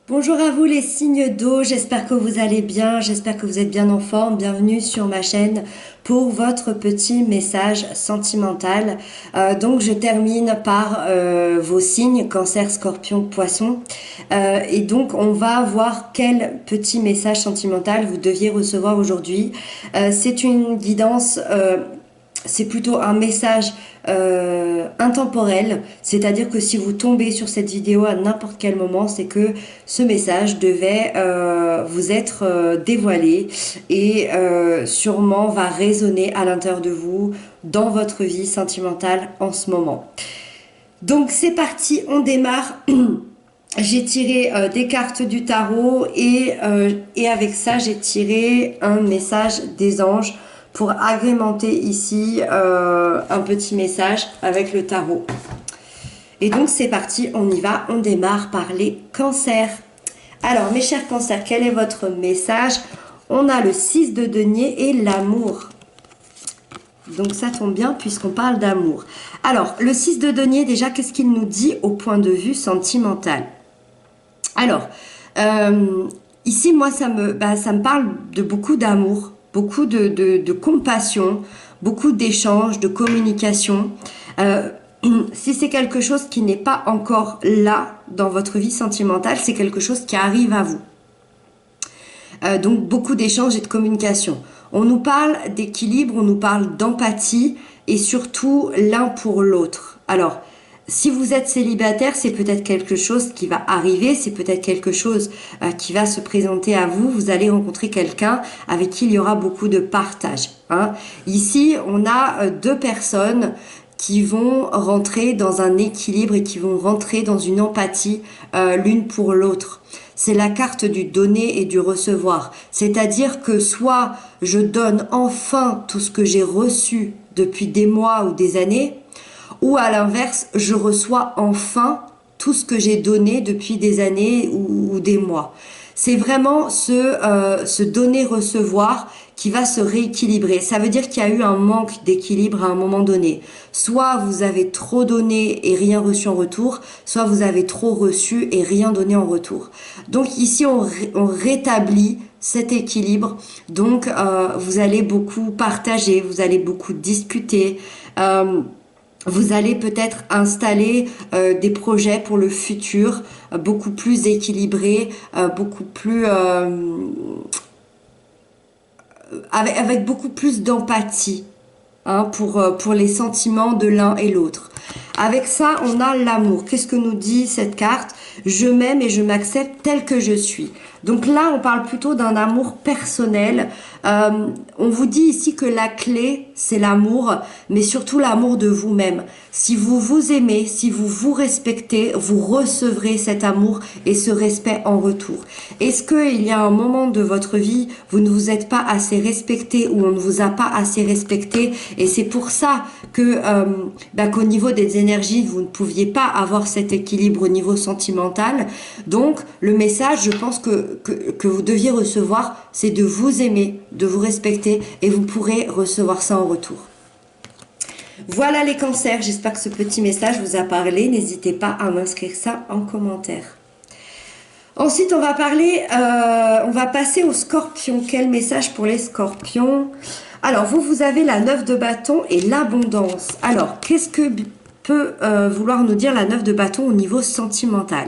Bonjour à vous les signes d'eau, j'espère que vous allez bien, j'espère que vous êtes bien en forme. Bienvenue sur ma chaîne pour votre petit message sentimental. Donc je termine par vos signes, cancer, scorpion, poisson. Et donc on va voir quel petit message sentimental vous deviez recevoir aujourd'hui. C'est une guidance... c'est plutôt un message intemporel, c'est-à-dire que si vous tombez sur cette vidéo à n'importe quel moment, c'est que ce message devait vous être dévoilé et sûrement va résonner à l'intérieur de vous dans votre vie sentimentale en ce moment. Donc c'est parti, on démarre. J'ai tiré des cartes du tarot et avec ça j'ai tiré un message des anges pour agrémenter ici un petit message avec le tarot. Et donc c'est parti, on y va, on démarre par les cancers. Alors mes chers cancers, quel est votre message? On a le 6 de denier et l'amour. Donc ça tombe bien puisqu'on parle d'amour. Alors le 6 de denier, déjà qu'est-ce qu'il nous dit au point de vue sentimental? Alors, ici moi ça me parle de beaucoup d'amour, beaucoup de compassion, beaucoup d'échanges, de communication. Si c'est quelque chose qui n'est pas encore là dans votre vie sentimentale, c'est quelque chose qui arrive à vous. Donc beaucoup d'échanges et de communication. On nous parle d'équilibre, on nous parle d'empathie et surtout l'un pour l'autre. Alors, si vous êtes célibataire, c'est peut-être quelque chose qui va arriver, c'est peut-être quelque chose qui va se présenter à vous. Vous allez rencontrer quelqu'un avec qui il y aura beaucoup de partage. Ici, on a deux personnes qui vont rentrer dans un équilibre et qui vont rentrer dans une empathie l'une pour l'autre. C'est la carte du donner et du recevoir. C'est-à-dire que soit je donne enfin tout ce que j'ai reçu depuis des mois ou des années, ou à l'inverse, je reçois enfin tout ce que j'ai donné depuis des années ou des mois. C'est vraiment ce donner-recevoir qui va se rééquilibrer. Ça veut dire qu'il y a eu un manque d'équilibre à un moment donné. Soit vous avez trop donné et rien reçu en retour, soit vous avez trop reçu et rien donné en retour. Donc ici, on rétablit cet équilibre. Donc vous allez beaucoup partager, vous allez beaucoup discuter. Vous allez peut-être installer des projets pour le futur beaucoup plus équilibrés, beaucoup plus avec beaucoup plus d'empathie pour les sentiments de l'un et l'autre. Avec ça, on a l'amour. Qu'est-ce que nous dit cette carte? Je m'aime et je m'accepte tel que je suis. Donc là, on parle plutôt d'un amour personnel. On vous dit ici que la clé, c'est l'amour, mais surtout l'amour de vous-même. Si vous vous aimez, si vous vous respectez, vous recevrez cet amour et ce respect en retour. Est-ce qu'il y a un moment de votre vie, vous ne vous êtes pas assez respecté ou on ne vous a pas assez respecté et c'est pour ça que qu'au niveau des énergies, vous ne pouviez pas avoir cet équilibre au niveau sentimental. Donc, le message, je pense que vous deviez recevoir, c'est de vous aimer, de vous respecter et vous pourrez recevoir ça en retour. Voilà les cancers, j'espère que ce petit message vous a parlé. N'hésitez pas à m'inscrire ça en commentaire. Ensuite, on va passer aux scorpions. Quel message pour les scorpions? Alors, vous avez la 9 de bâton et l'abondance. Alors, qu'est-ce que peut vouloir nous dire la 9 de bâton au niveau sentimental?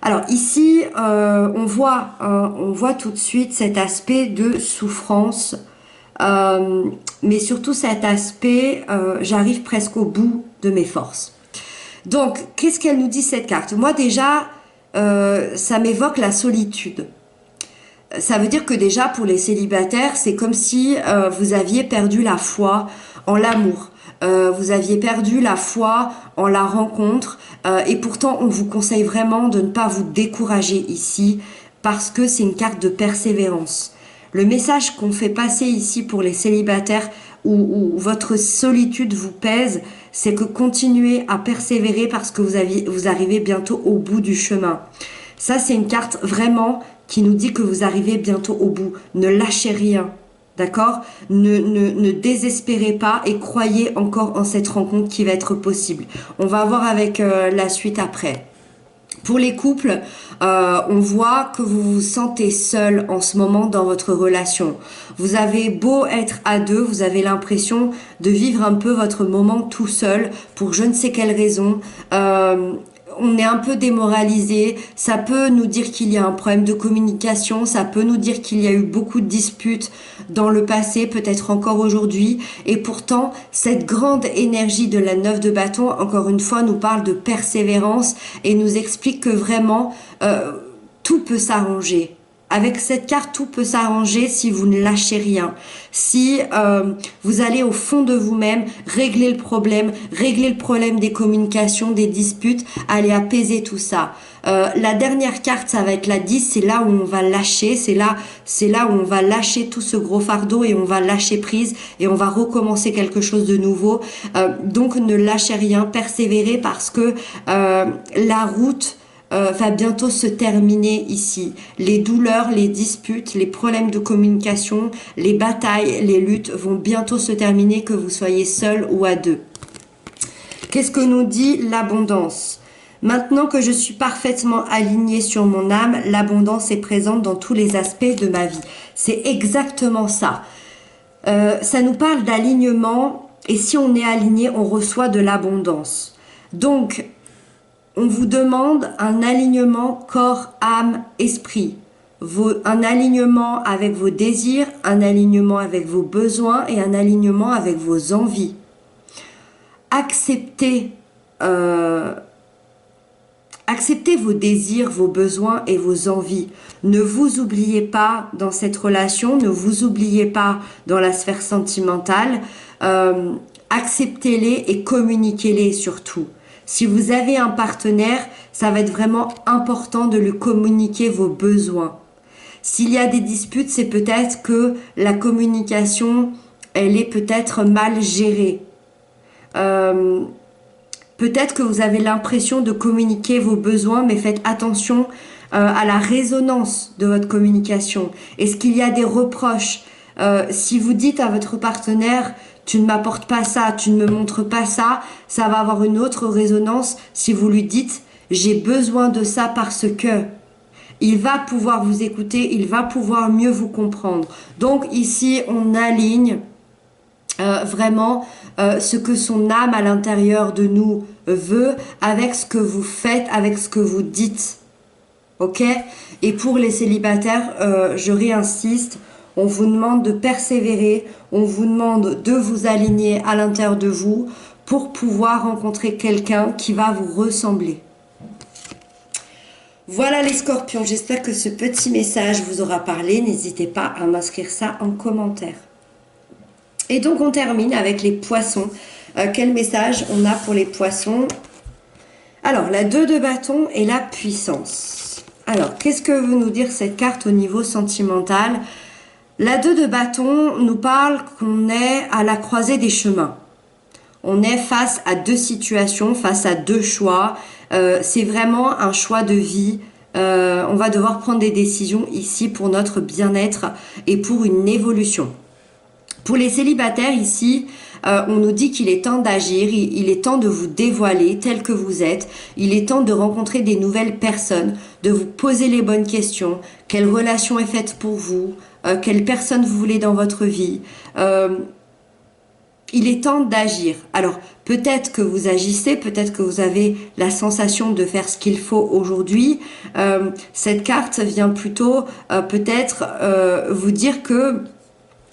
Alors ici, on voit tout de suite cet aspect de souffrance, mais surtout cet aspect, j'arrive presque au bout de mes forces. Donc, qu'est-ce qu'elle nous dit cette carte? Moi déjà, ça m'évoque la solitude. Ça veut dire que déjà pour les célibataires, c'est comme si vous aviez perdu la foi en l'amour. Vous aviez perdu la foi en la rencontre et pourtant on vous conseille vraiment de ne pas vous décourager ici parce que c'est une carte de persévérance. Le message qu'on fait passer ici pour les célibataires où votre solitude vous pèse, c'est que continuez à persévérer parce que vous arrivez bientôt au bout du chemin. Ça, c'est une carte vraiment qui nous dit que vous arrivez bientôt au bout. Ne lâchez rien, d'accord? Ne désespérez pas et croyez encore en cette rencontre qui va être possible. On va voir avec la suite après. Pour les couples, on voit que vous vous sentez seul en ce moment dans votre relation. Vous avez beau être à deux, vous avez l'impression de vivre un peu votre moment tout seul pour je ne sais quelle raison. On est un peu démoralisé, ça peut nous dire qu'il y a un problème de communication, ça peut nous dire qu'il y a eu beaucoup de disputes dans le passé, peut-être encore aujourd'hui, et pourtant cette grande énergie de la 9 de bâton, encore une fois, nous parle de persévérance et nous explique que vraiment tout peut s'arranger. Avec cette carte, tout peut s'arranger si vous ne lâchez rien. Si vous allez au fond de vous-même, régler le problème des communications, des disputes, allez apaiser tout ça. La dernière carte, ça va être la 10, c'est là où on va lâcher, c'est là où on va lâcher tout ce gros fardeau et on va lâcher prise et on va recommencer quelque chose de nouveau. Donc ne lâchez rien, persévérez parce que la route va bientôt se terminer ici. Les douleurs, les disputes, les problèmes de communication, les batailles, les luttes vont bientôt se terminer, que vous soyez seul ou à deux. Qu'est-ce que nous dit l'abondance? Maintenant que je suis parfaitement alignée sur mon âme, l'abondance est présente dans tous les aspects de ma vie. C'est exactement ça. Ça nous parle d'alignement et si on est aligné, on reçoit de l'abondance. Donc, on vous demande un alignement corps, âme, esprit. Un alignement avec vos désirs, un alignement avec vos besoins et un alignement avec vos envies. Acceptez vos désirs, vos besoins et vos envies. Ne vous oubliez pas dans cette relation, ne vous oubliez pas dans la sphère sentimentale. Acceptez-les et communiquez-les surtout. Si vous avez un partenaire, ça va être vraiment important de lui communiquer vos besoins. S'il y a des disputes, c'est peut-être que la communication, elle est peut-être mal gérée. Peut-être que vous avez l'impression de communiquer vos besoins, mais faites attention à la résonance de votre communication. Est-ce qu'il y a des reproches? Si vous dites à votre partenaire « tu ne m'apportes pas ça, tu ne me montres pas ça », ça va avoir une autre résonance si vous lui dites « j'ai besoin de ça parce que ». Il va pouvoir vous écouter, il va pouvoir mieux vous comprendre. Donc ici, on aligne vraiment ce que son âme à l'intérieur de nous veut avec ce que vous faites, avec ce que vous dites. Ok? Et pour les célibataires, je réinsiste, on vous demande de persévérer, on vous demande de vous aligner à l'intérieur de vous pour pouvoir rencontrer quelqu'un qui va vous ressembler. Voilà les scorpions, j'espère que ce petit message vous aura parlé. N'hésitez pas à m'inscrire ça en commentaire. Et donc on termine avec les poissons. Quel message on a pour les poissons? Alors la 2 de bâton et la puissance. Alors qu'est-ce que veut nous dire cette carte au niveau sentimental? La 2 de bâton nous parle qu'on est à la croisée des chemins. On est face à deux situations, face à deux choix. C'est vraiment un choix de vie. On va devoir prendre des décisions ici pour notre bien-être et pour une évolution. Pour les célibataires ici, on nous dit qu'il est temps d'agir, il est temps de vous dévoiler tel que vous êtes, il est temps de rencontrer des nouvelles personnes, de vous poser les bonnes questions, quelle relation est faite pour vous, quelle personne vous voulez dans votre vie. Il est temps d'agir. Alors, peut-être que vous agissez, peut-être que vous avez la sensation de faire ce qu'il faut aujourd'hui. Cette carte vient plutôt peut-être vous dire que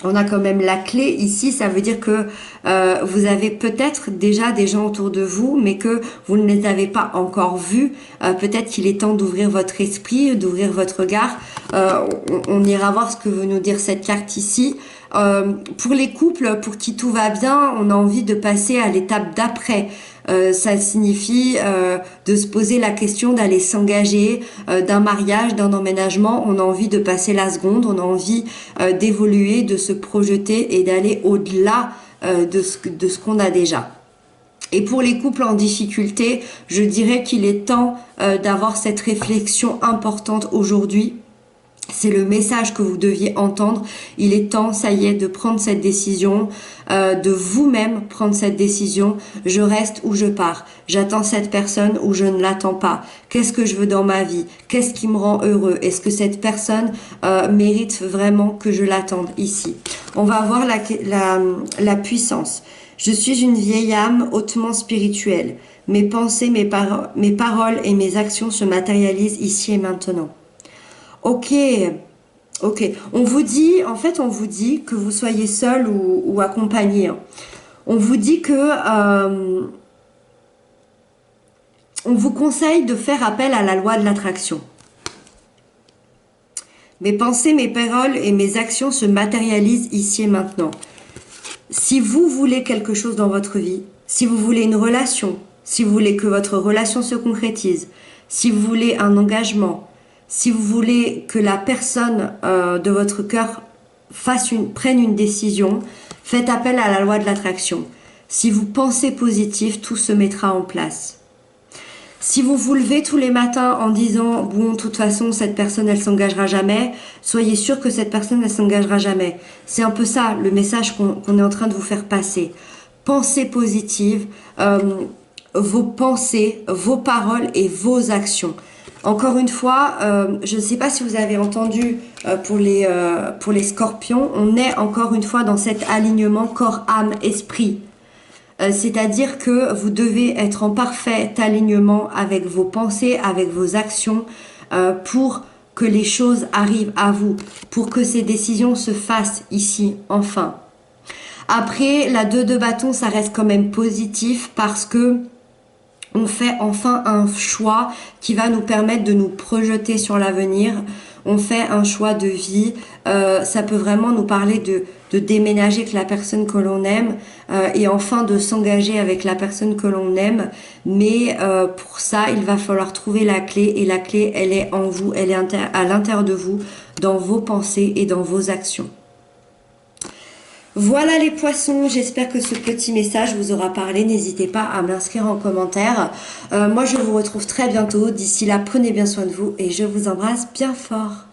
on a quand même la clé ici, ça veut dire que vous avez peut-être déjà des gens autour de vous, mais que vous ne les avez pas encore vus. Peut-être qu'il est temps d'ouvrir votre esprit, d'ouvrir votre regard. On ira voir ce que veut nous dire cette carte ici. Pour les couples, pour qui tout va bien, on a envie de passer à l'étape d'après. Ça signifie de se poser la question d'aller s'engager, d'un mariage, d'un emménagement. On a envie de passer la seconde, on a envie d'évoluer, de se projeter et d'aller au-delà de ce qu'on a déjà. Et pour les couples en difficulté, je dirais qu'il est temps d'avoir cette réflexion importante aujourd'hui. C'est le message que vous deviez entendre. Il est temps, ça y est, de prendre cette décision, de vous-même prendre cette décision. Je reste ou je pars. J'attends cette personne ou je ne l'attends pas. Qu'est-ce que je veux dans ma vie? Qu'est-ce qui me rend heureux? Est-ce que cette personne mérite vraiment que je l'attende ici? On va voir la puissance. Je suis une vieille âme hautement spirituelle. Mes pensées, mes paroles et mes actions se matérialisent ici et maintenant. Ok, ok. On vous dit, en fait, on vous dit que vous soyez seul ou accompagné. On vous dit que, on vous conseille de faire appel à la loi de l'attraction. Mes pensées, mes paroles et mes actions se matérialisent ici et maintenant. Si vous voulez quelque chose dans votre vie, si vous voulez une relation, si vous voulez que votre relation se concrétise, si vous voulez un engagement, si vous voulez que la personne de votre cœur prenne une décision, faites appel à la loi de l'attraction. Si vous pensez positif, tout se mettra en place. Si vous vous levez tous les matins en disant « Bon, de toute façon, cette personne, elle s'engagera jamais », soyez sûr que cette personne, elle s'engagera jamais. C'est un peu ça, le message qu'on est en train de vous faire passer. Pensez positive, vos pensées, vos paroles et vos actions. Encore une fois, je ne sais pas si vous avez entendu pour les scorpions, on est encore une fois dans cet alignement corps, âme, esprit. C'est-à-dire que vous devez être en parfait alignement avec vos pensées, avec vos actions, pour que les choses arrivent à vous, pour que ces décisions se fassent ici, enfin. Après, la 2 de bâton, ça reste quand même positif parce que on fait enfin un choix qui va nous permettre de nous projeter sur l'avenir. On fait un choix de vie. Ça peut vraiment nous parler de déménager avec la personne que l'on aime et enfin de s'engager avec la personne que l'on aime. Mais pour ça, il va falloir trouver la clé et la clé, elle est en vous, elle est à l'intérieur de vous, dans vos pensées et dans vos actions. Voilà les poissons, j'espère que ce petit message vous aura parlé. N'hésitez pas à m'inscrire en commentaire. Moi, je vous retrouve très bientôt. D'ici là, prenez bien soin de vous et je vous embrasse bien fort.